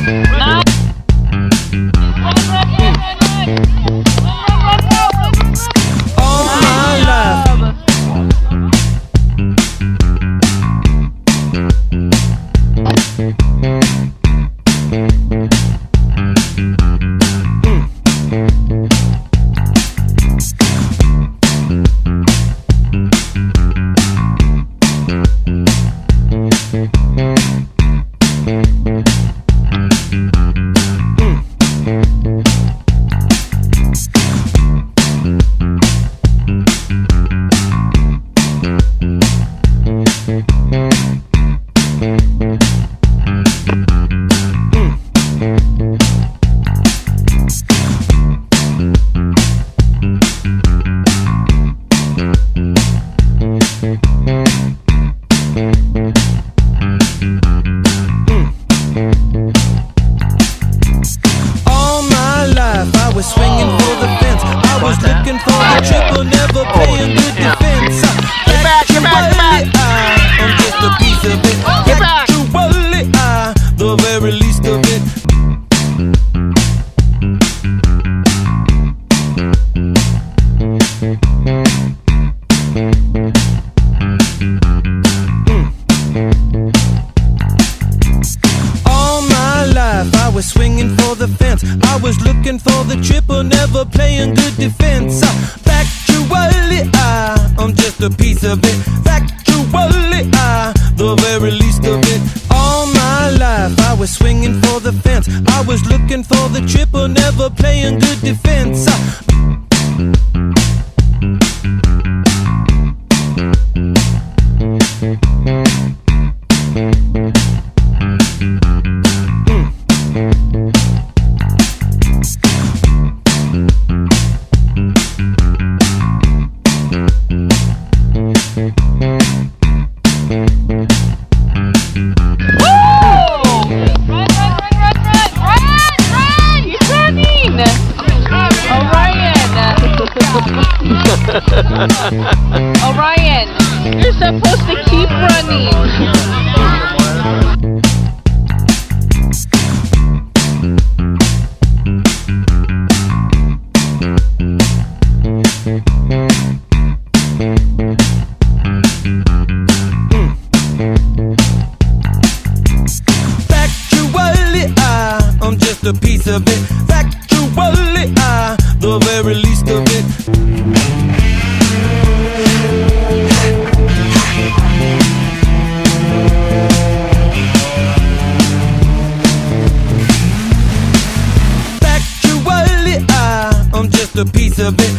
All my life. Swinging for the fence, I was looking for the triple, never playing good defense. Get back, get back, get back. I'm just a piece of it. Get back. Actually, the very least of it. All my life I was swinging for the fence, I was looking for the triple, never playing good defense. Factually, I'm just a piece of it. Factually, the very least of it. All my life I was swinging for the fence, I was looking for the triple, never playing good defense. Orion, you're supposed to keep running. Factually, I'm just a piece of it. Factually, the very least of it. Factually, I'm just a piece of it.